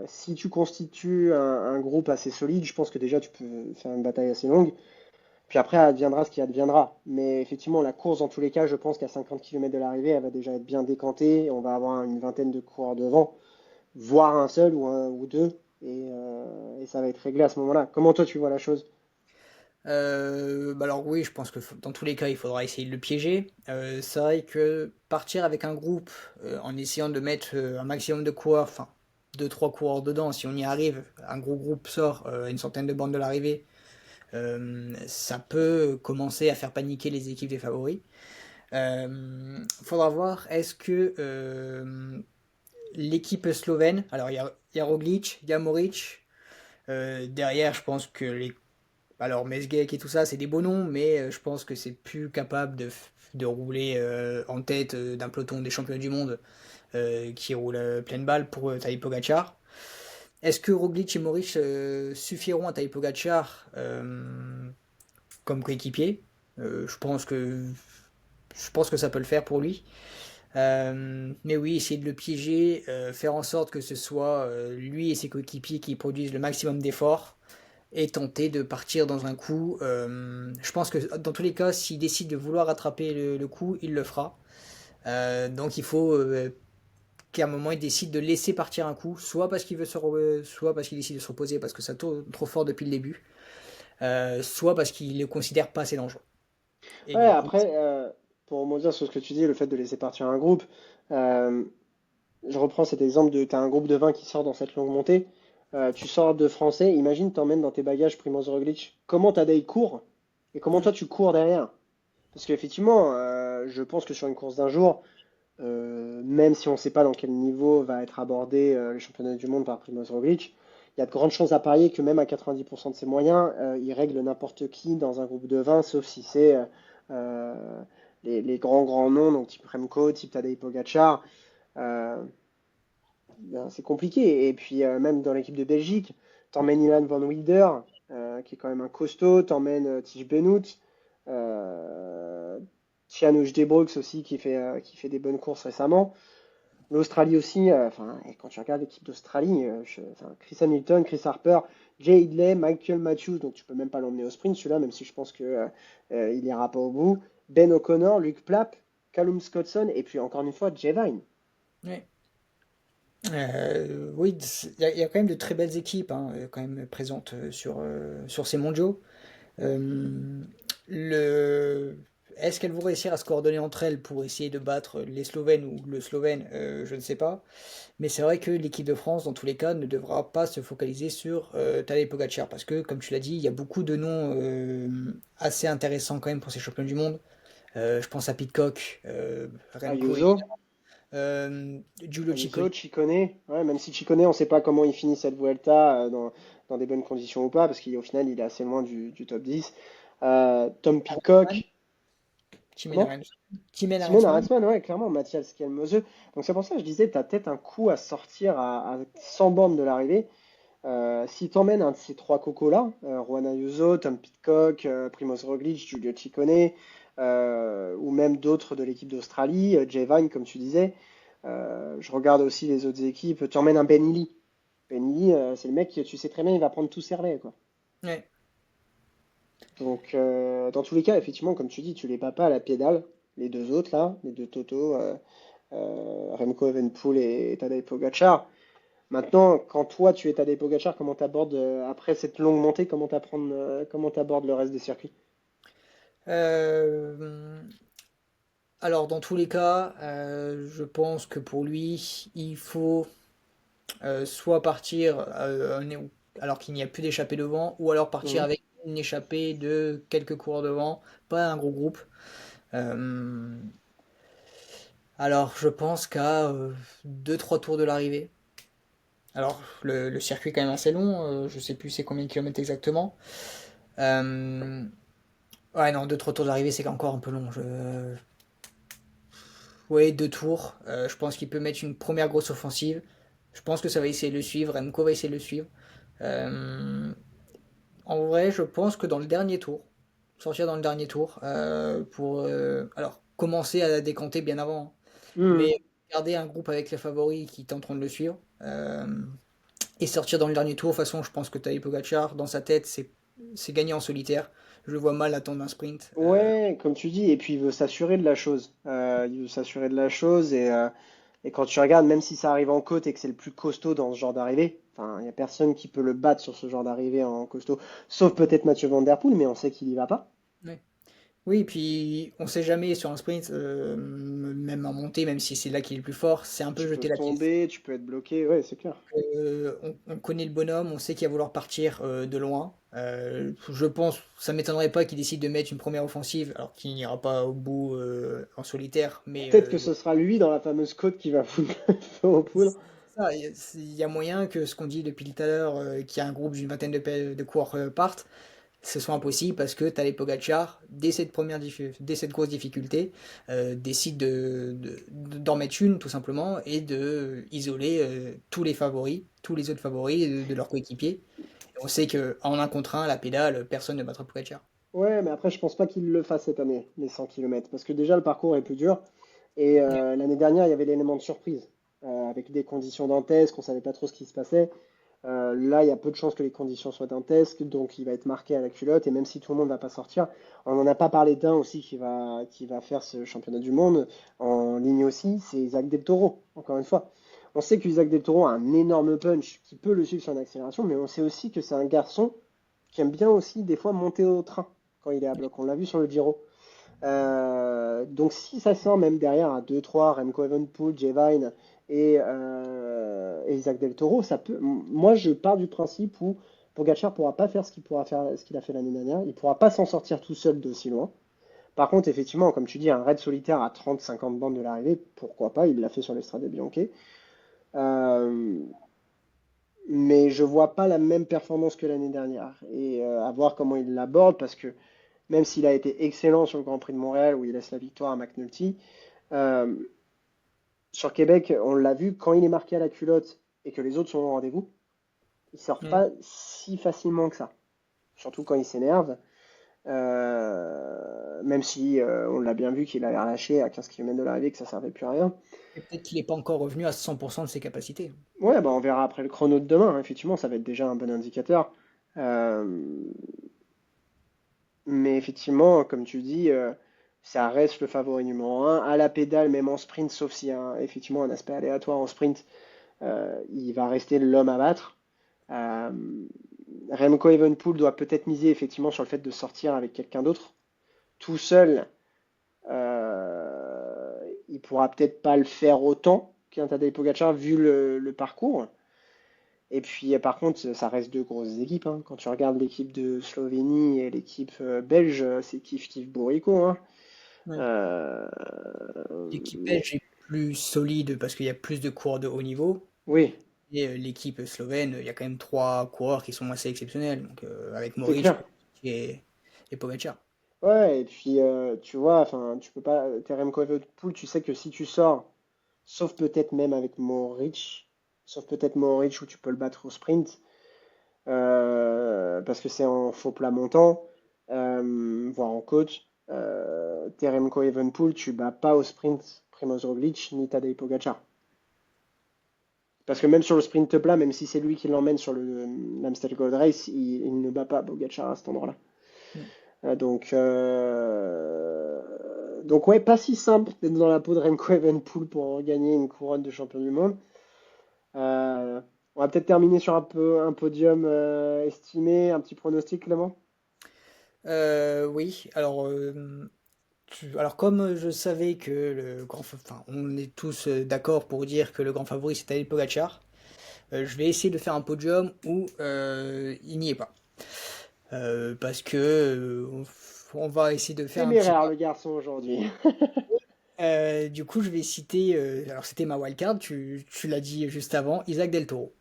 si tu constitues un groupe assez solide, je pense que déjà tu peux faire une bataille assez longue. Puis après, adviendra ce qui adviendra. Mais effectivement, la course, dans tous les cas, je pense qu'à 50 km de l'arrivée, elle va déjà être bien décantée. On va avoir une vingtaine de coureurs devant, voire un seul ou un ou deux. Et ça va être réglé à ce moment-là. Comment toi, tu vois la chose? Bah alors oui, je pense que dans tous les cas, il faudra essayer de le piéger. C'est vrai que partir avec un groupe en essayant de mettre un maximum de coureurs, enfin deux trois coureurs dedans, si on y arrive, un gros groupe sort à une centaine de bornes de l'arrivée, ça peut commencer à faire paniquer les équipes des favoris. Faudra voir, est-ce que l'équipe slovène, alors il y a Roglic, il y a Moric, derrière je pense que les alors Mesgek et tout ça, c'est des beaux noms, mais je pense que c'est plus capable de rouler en tête d'un peloton des champions du monde qui roule pleine balle pour Tadej Pogacar. Est-ce que Roglic et Maurice suffiront à Tadej Pogacar comme coéquipier? Je pense que ça peut le faire pour lui. Mais oui, essayer de le piéger, faire en sorte que ce soit lui et ses coéquipiers qui produisent le maximum d'efforts et tenter de partir dans un coup. Je pense que dans tous les cas, s'il décide de vouloir rattraper le coup, il le fera. Donc il faut qu'à un moment il décide de laisser partir un coup, soit parce qu'il veut soit parce qu'il décide de se reposer parce que ça tourne trop fort depuis le début, soit parce qu'il le considère pas assez dangereux. Et Ouais, du coup, après, pour rebondir sur ce que tu dis, le fait de laisser partir un groupe, euh, je reprends cet exemple de, tu as un groupe de 20 qui sort dans cette longue montée, tu sors de Français, imagine, t'emmènes dans tes bagages Primoz Roglic. Comment Tadej court et comment toi tu cours derrière? Parce qu'effectivement, je pense que sur une course d'un jour, même si on ne sait pas dans quel niveau va être abordé le championnat du monde par Primoz Roglic, il y a de grandes chances à parier que même à 90% de ses moyens, il règle n'importe qui dans un groupe de 20, sauf si c'est euh, les grands noms, donc type Remco, type Tadej Pogacar. Euh, ben, c'est compliqué. Et puis même dans l'équipe de Belgique, t'emmènes Ilan Van Wilder, qui est quand même un costaud, t'emmènes Tige Benoot, euh, Tianouch Debrooks aussi qui fait des bonnes courses récemment. L'Australie aussi, enfin, et quand tu regardes l'équipe d'Australie, enfin, Chris Hamilton, Chris Harper, Jay Hindley, Michael Matthews, donc tu peux même pas l'emmener au sprint celui-là, même si je pense que il ira pas au bout. Ben O'Connor, Luke Plapp, Callum Scottson, et puis encore une fois, Jay Vine. ouais. Oui, il y a quand même de très belles équipes hein, quand même présentes sur ces mondiaux. Euh, le... Est-ce qu'elles vont réussir à se coordonner entre elles pour essayer de battre les Slovènes ou le Slovène? Je ne sais pas. Mais c'est vrai que l'équipe de France, dans tous les cas, ne devra pas se focaliser sur Tadej Pogacar parce que, comme tu l'as dit, il y a beaucoup de noms assez intéressants quand même pour ces champions du monde. Je pense à Pidcock, Remco, Ayuso. Giulio Ayuso, Ciccone. Ciccone, ouais, même si Ciccone, on ne sait pas comment il finit cette Vuelta dans des bonnes conditions ou pas, parce qu'au final, il est assez loin du top 10. Tom Arensman, Peacock, Timen comment? Arensman. Timen Simon Arensman. Arensman, ouais, clairement, Mathias Skelmose. Donc c'est pour ça que je disais, tu as peut-être un coup à sortir à 100 bornes de l'arrivée. Si t'emmènes un de ces trois cocos-là, Juan Ayuso, Tom Pidcock, Primoz Roglic, Giulio Ciccone, ou même d'autres de l'équipe d'Australie, Jay Vine, comme tu disais, je regarde aussi les autres équipes, tu emmènes un Ben Illy. Ben Illy, c'est le mec, tu sais très bien, il va prendre tout servet, quoi. Ouais. Donc, dans tous les cas, effectivement, comme tu dis, tu les bats pas à la pédale, les deux autres, là, les deux Toto, Remco Evenepoel et Tadej Pogacar. Maintenant, quand toi tu es Tadej Pogacar, comment t'abordes après cette longue montée, comment t'abordes le reste des circuits? Euh, alors, dans tous les cas, je pense que pour lui, il faut soit partir alors qu'il n'y a plus d'échappée devant, ou alors partir Mhm. avec une échappée de quelques coureurs devant, pas un gros groupe. Euh, alors, je pense qu'à 2-3 tours de l'arrivée. Alors, le circuit est quand même assez long, je sais plus c'est combien de kilomètres exactement. Euh, ouais, non, 2-3 tours de l'arrivée, c'est encore un peu long. Ouais, 2 tours. Je pense qu'il peut mettre une première grosse offensive. Je pense que ça va essayer de le suivre. Remco va essayer de le suivre. Euh, En vrai, je pense que dans le dernier tour, sortir dans le dernier tour, pour alors commencer à décanter bien avant, hein, Mhm. mais garder un groupe avec les favoris qui tenteront de le suivre, et sortir dans le dernier tour. De toute façon, je pense que Tadej Pogacar, dans sa tête, c'est gagné en solitaire. Je le vois mal attendre un sprint. Ouais, comme tu dis, et puis il veut s'assurer de la chose. Il veut s'assurer de la chose et quand tu regardes, même si ça arrive en côte et que c'est le plus costaud dans ce genre d'arrivée, enfin, il n'y a personne qui peut le battre sur ce genre d'arrivée en costaud, sauf peut-être Mathieu Van Der Poel, mais on sait qu'il y va pas. Ouais. Oui, puis on sait jamais sur un sprint, même en montée, même si c'est là qu'il est le plus fort, c'est un peu Tu peux jeter la pièce. tomber, tu peux être bloqué, ouais, c'est clair. On connaît le bonhomme, on sait qu'il va vouloir partir de loin. Je pense, ça m'étonnerait pas qu'il décide de mettre une première offensive, alors qu'il n'ira pas au bout en solitaire, mais Peut-être que ce sera lui dans la fameuse côte qui va foutre le feu aux poudres. ça, il y a moyen que ce qu'on dit depuis tout à l'heure, qu'il y a un groupe d'une vingtaine de coureurs partent, ce soit impossible parce que Tadej Pogacar, dès cette grosse difficulté, décide d'en mettre une tout simplement et de isoler tous les favoris, tous les autres favoris de leurs coéquipiers. Et on sait qu'en un contre un, la pédale, personne ne battra Pogacar. Ouais, mais après, je pense pas qu'il le fasse cette année, les 100 km, parce que déjà le parcours est plus dur. Et l'année dernière, il y avait l'élément de surprise, avec des conditions dantesques, on savait pas trop ce qui se passait. Là, il y a peu de chances que les conditions soient dantesques, donc il va être marqué à la culotte. Et même si tout le monde va pas sortir, on n'en a pas parlé d'un aussi qui va faire ce championnat du monde en ligne aussi, c'est Isaac Del Toro, encore une fois. On sait qu'Isaac Del Toro a un énorme punch qui peut le suivre sur une accélération, mais on sait aussi que c'est un garçon qui aime bien aussi des fois monter au train quand il est à bloc. On l'a vu sur le Giro. Donc si ça sort même derrière à 2-3, Remco Evenepoel, Jevine et Isaac Del Toro, ça peut. Moi, je pars du principe où Pogacar pourra pas faire ce qu'il a fait l'année dernière. Il pourra pas s'en sortir tout seul d'aussi loin. Par contre, effectivement, comme tu dis, un raid solitaire à 30-50 bandes de l'arrivée, pourquoi pas? Il l'a fait sur l'Estrade Bianche. Euh, mais je vois pas la même performance que l'année dernière. Et à voir comment il l'aborde, parce que même s'il a été excellent sur le Grand Prix de Montréal, où il laisse la victoire à McNulty, euh, sur Québec, on l'a vu, quand il est marqué à la culotte et que les autres sont au rendez-vous, il sort Mm. pas si facilement que ça. Surtout quand il s'énerve. Même si on l'a bien vu qu'il avait relâché à 15 km de l'arrivée, que ça servait plus à rien. Et peut-être qu'il n'est pas encore revenu à 100% de ses capacités. Ouais, bah on verra après le chrono de demain, hein. Effectivement, ça va être déjà un bon indicateur. Euh, Mais effectivement, comme tu dis, ça reste le favori numéro un. À la pédale, même en sprint, sauf s'il y a effectivement un aspect aléatoire en sprint, il va rester l'homme à battre. Euh, Remco Evenepoel doit peut-être miser effectivement sur le fait de sortir avec quelqu'un d'autre. Tout seul, il pourra peut-être pas le faire autant qu'un Tadej Pogacar vu le parcours. Et puis par contre, ça reste deux grosses équipes, hein. Quand tu regardes l'équipe de Slovénie et l'équipe belge, c'est kiff-kiff bourricot, hein. Ouais. Euh, L'équipe mais belge est plus solide parce qu'il y a plus de coureurs de haut niveau. oui, Et l'équipe slovène, il y a quand même trois coureurs qui sont assez exceptionnels. Donc, avec c'est Moric clair. et Pogacar. Ouais, et puis tu vois, enfin, tu peux pas. T'es Remco Evenepoel, tu sais que si tu sors, sauf peut-être même avec Mohoric, sauf peut-être Mohoric où tu peux le battre au sprint, parce que c'est en faux plat montant, voire en côte. T'es Remco Evenepoel, tu bats pas au sprint Primoz Roglic ni Tadej Pogacar. Parce que même sur le sprint plat, même si c'est lui qui l'emmène sur l'Amstel Gold Race, il ne bat pas Pogacar à cet endroit-là. Donc, ouais, pas si simple d'être dans la peau de Remco Evenepoel pour gagner une couronne de champion du monde. Euh, on va peut-être terminer sur un podium estimé, un petit pronostic, Clément. Oui, alors, alors comme je savais que enfin, on est tous d'accord pour dire que le grand favori c'est Tadej Pogacar, je vais essayer de faire un podium où il n'y est pas. Parce que on va essayer de faire un petit Téméraire pas. le garçon aujourd'hui. Du coup, je vais citer, alors c'était ma wildcard, tu l'as dit juste avant, Isaac Del Toro.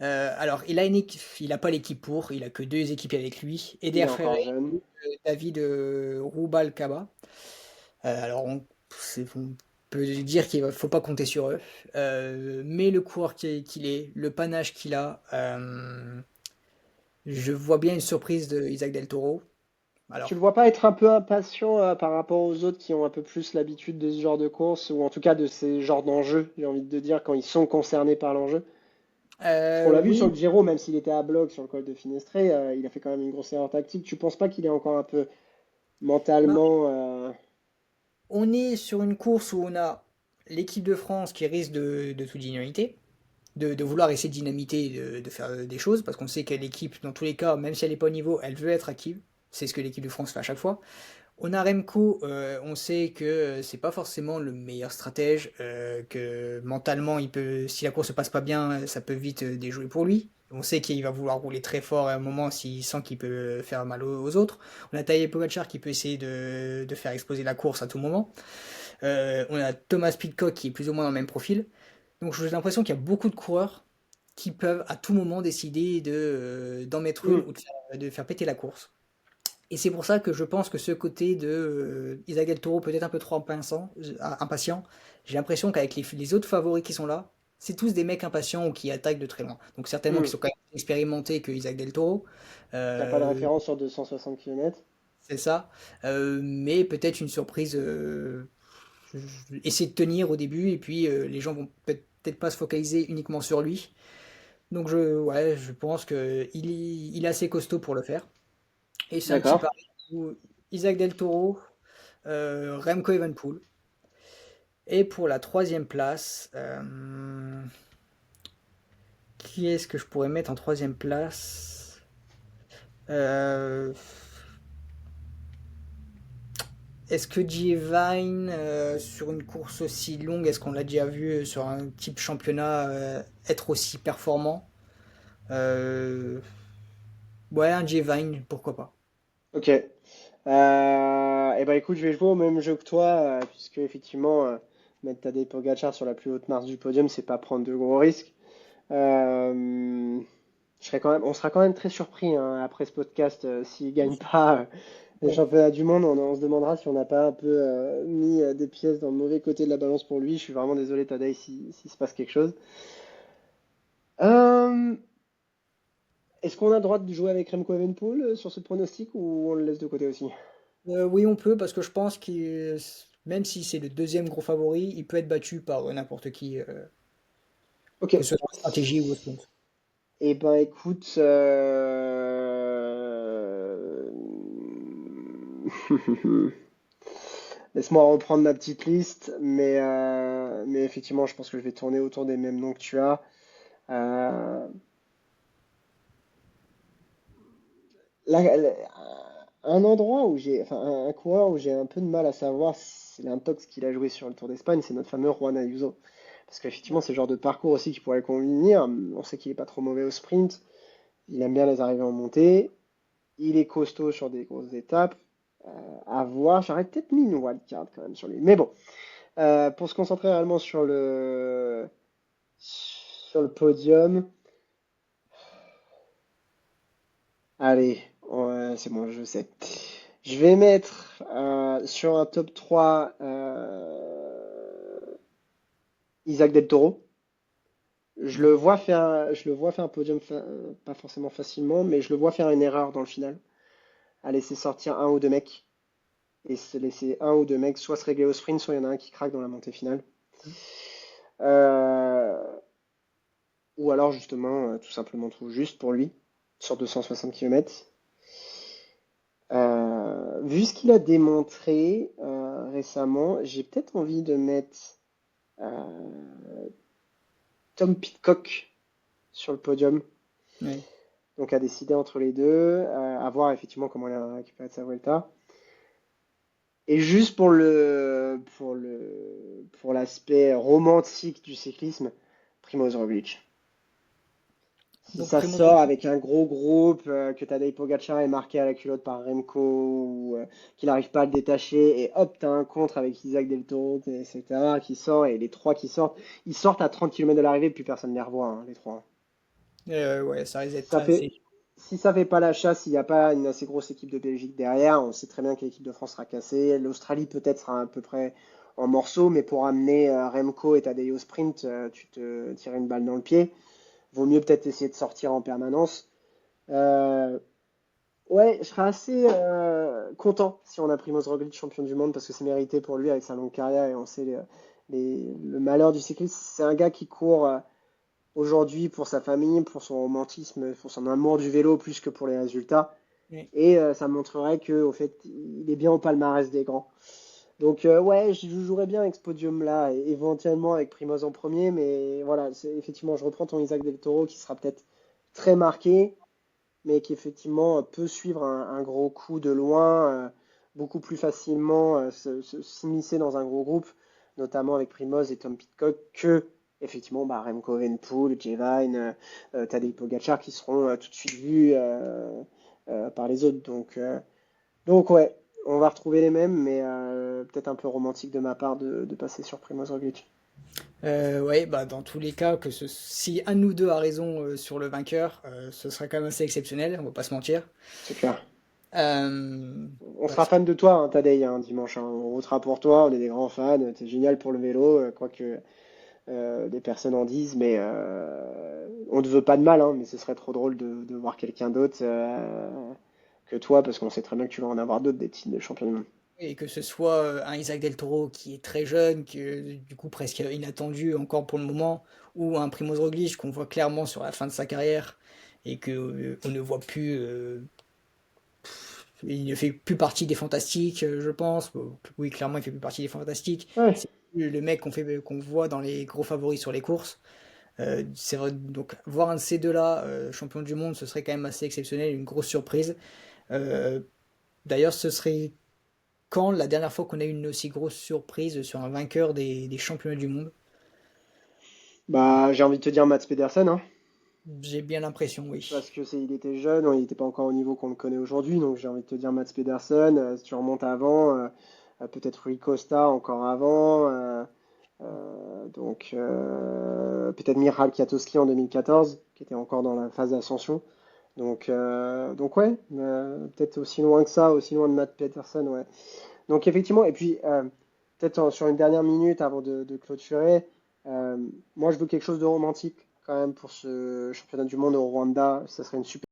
Alors, il a pas l'équipe pour, il a que deux équipiers avec lui, Il Eder est encore Freire, jeune. David Rubalcaba. Alors, on peut dire qu'il faut pas compter sur eux. Mais le coureur qu'il est, le panache qu'il a, je vois bien une surprise de Isaac Del Toro. Tu Alors, le vois pas être un peu impatient par rapport aux autres qui ont un peu plus l'habitude de ce genre de course, ou en tout cas de ces genres d'enjeux, j'ai envie de dire, quand ils sont concernés par l'enjeu? Parce qu'on l'a vu sur oui, le Giro, même s'il était à bloc sur le col de Finestré, il a fait quand même une grosse erreur tactique. Tu penses pas qu'il est encore un peu ben, mentalement on est sur une course où on a l'équipe de France qui risque de tout dynamiter, de vouloir essayer de dynamiter, de faire des choses, parce qu'on sait que l'équipe, dans tous les cas, même si elle n'est pas au niveau, elle veut être active. C'est ce que l'équipe de France fait à chaque fois. On a Remco, on sait que c'est pas forcément le meilleur stratège, que mentalement, si la course se passe pas bien, ça peut vite déjouer pour lui. On sait qu'il va vouloir rouler très fort à un moment s'il sent qu'il peut faire mal aux autres. On a Tadej Pogacar qui peut essayer de faire exploser la course à tout moment. On a Thomas Pidcock qui est plus ou moins dans le même profil. Donc j'ai l'impression qu'il y a beaucoup de coureurs qui peuvent à tout moment décider d'en mettre une hmm, ou de faire péter la course. Et c'est pour ça que je pense que ce côté de Isaac Del Toro peut-être un peu trop impatient, j'ai l'impression qu'avec les autres favoris qui sont là, c'est tous des mecs impatients ou qui attaquent de très loin. Donc certainement hmm. qu'ils sont quand même plus expérimentés que Isaac Del Toro, T'as pas de euh, référence sur 260 km? c'est ça. Mais peut-être une surprise, essayer de tenir au début et puis les gens vont peut-être pas se focaliser uniquement sur lui. Donc ouais, je pense que il est assez costaud pour le faire. Et c'est un petit D'accord. pari où Isaac Del Toro, Remco Evenepoel. Et pour la troisième place, qui est-ce que je pourrais mettre en troisième place? Euh, Est-ce que Gievine, sur une course aussi longue, est-ce qu'on l'a déjà vu sur un type championnat être aussi performant? Euh, ouais, un Gievine, pourquoi pas. Ok. Et ben écoute, je vais jouer au même jeu que toi, puisque effectivement, mettre Tadej Pogacar sur la plus haute marche du podium, c'est pas prendre de gros risques. Euh, on sera quand même très surpris hein, après ce podcast s'il gagne pas le Bon, championnat du monde. On se demandera si on n'a pas un peu mis des pièces dans le mauvais côté de la balance pour lui. Je suis vraiment désolé, Tadej, s'il se passe quelque chose. Euh, Est-ce qu'on a le droit de jouer avec Remco Evenepoel sur ce pronostic ou on le laisse de côté aussi? oui, on peut, parce que je pense que même si c'est le deuxième gros favori, il peut être battu par n'importe qui, Ok. que ce soit en stratégie ou au sprint. Eh ben écoute, laisse-moi reprendre ma petite liste, mais effectivement, je pense que je vais tourner autour des mêmes noms que tu as. Euh, là, un endroit où enfin un coureur où j'ai un peu de mal à savoir si l'intox qu'il a joué sur le Tour d'Espagne, c'est notre fameux Juan Ayuso. Parce qu'effectivement, c'est le genre de parcours aussi qui pourrait le convenir. On sait qu'il est pas trop mauvais au sprint, il aime bien les arrivées en montée, il est costaud sur des grosses étapes. À voir, j'aurais peut-être mis une wildcard quand même sur lui. Mais bon, pour se concentrer réellement sur le podium, allez, ouais, c'est bon, je sais. Je vais mettre sur un top 3 Isaac Del Toro. Je le vois faire un podium, pas forcément facilement, mais je le vois faire une erreur dans le final, à laisser sortir un ou deux mecs, et se laisser un ou deux mecs soit se régler au sprint, soit il y en a un qui craque dans la montée finale. Euh, ou alors justement, tout simplement trop juste pour lui, sur 260 km. Vu ce qu'il a démontré récemment, j'ai peut-être envie de mettre euh, Tom Pidcock sur le podium. Ouais. Donc à décider entre les deux, à voir effectivement comment il a récupéré de sa Vuelta. Et juste pour l'aspect romantique du cyclisme, Primoz Roglic. Si Donc ça Primoz sort Roglic. avec un gros groupe, que Tadej Pogacar est marqué à la culotte par Remco, ou qu'il n'arrive pas à le détacher, et hop, t'as un contre avec Isaac Del Toro, etc., qui sort, et les trois qui sortent, ils sortent à 30 km de l'arrivée, puis personne ne les revoit, hein, les trois. Ouais, ça risque Si d'être ça fait, assez. si ça fait pas la chasse, s'il n'y a pas une assez grosse équipe de Belgique derrière, on sait très bien que l'équipe de France sera cassée. L'Australie peut-être sera à peu près en morceaux, mais pour amener Remco et Tadej au sprint, tu te tires une balle dans le pied. Vaut mieux peut-être essayer de sortir en permanence. Euh, ouais, je serais assez content si on a Primoz Roglic champion du monde parce que c'est mérité pour lui avec sa longue carrière et on sait le malheur du cycliste. C'est un gars qui court aujourd'hui pour sa famille, pour son romantisme, pour son amour du vélo plus que pour les résultats. Ouais. Et ça montrerait que au fait, il est bien au palmarès des grands. Donc ouais, je jouerais bien avec ce podium-là, et éventuellement avec Primoz en premier, mais voilà, effectivement, je reprends ton Isaac Del Toro qui sera peut-être très marqué, mais qui effectivement peut suivre un gros coup de loin, beaucoup plus facilement s'immiscer dans un gros groupe, notamment avec Primoz et Tom Pidcock, que effectivement bah, Remco Evenepoel, Jevine, Tadej Pogacar qui seront tout de suite vus par les autres. Donc ouais, on va retrouver les mêmes, mais peut-être un peu romantique de ma part de passer sur Primoz Roglic. Ouais, bah dans tous les cas, si un de nous deux a raison sur le vainqueur, ce serait quand même assez exceptionnel, on va pas se mentir. C'est clair. On sera Parce que fan de toi, hein, Tadej, hein, dimanche, hein. On votera pour toi, on est des grands fans. T'es génial pour le vélo, quoique des personnes en disent, mais on ne veut pas de mal, hein, mais ce serait trop drôle de voir quelqu'un d'autre que toi, parce qu'on sait très bien que tu vas en avoir d'autres des titres de champion du monde. Et que ce soit un Isaac Del Toro qui est très jeune, que du coup presque inattendu encore pour le moment, ou un Primoz Roglic qu'on voit clairement sur la fin de sa carrière et que on ne voit plus, il ne fait plus partie des fantastiques, je pense. Bon, oui, clairement, il fait plus partie des fantastiques. Ouais. C'est plus le mec qu'on voit dans les gros favoris sur les courses. C'est vrai, donc voir un de ces deux-là champion du monde, ce serait quand même assez exceptionnel, une grosse surprise. Euh, D'ailleurs, ce serait quand la dernière fois qu'on a eu une aussi grosse surprise sur un vainqueur des championnats du monde? Bah, j'ai envie de te dire Mats Pedersen, hein, J'ai bien l'impression, oui. parce que il était jeune, il n'était pas encore au niveau qu'on le connaît aujourd'hui, donc j'ai envie de te dire Mats Pedersen. Si tu remontes avant, peut-être Rui Costa encore avant. Peut-être Michal Kwiatkowski en 2014, qui était encore dans la phase d'ascension. Donc ouais, peut-être aussi loin que ça, aussi loin de Matt Peterson, ouais. Donc effectivement, et puis peut-être sur une dernière minute avant de clôturer, euh, moi je veux quelque chose de romantique quand même pour ce championnat du monde au Rwanda. Ça serait une super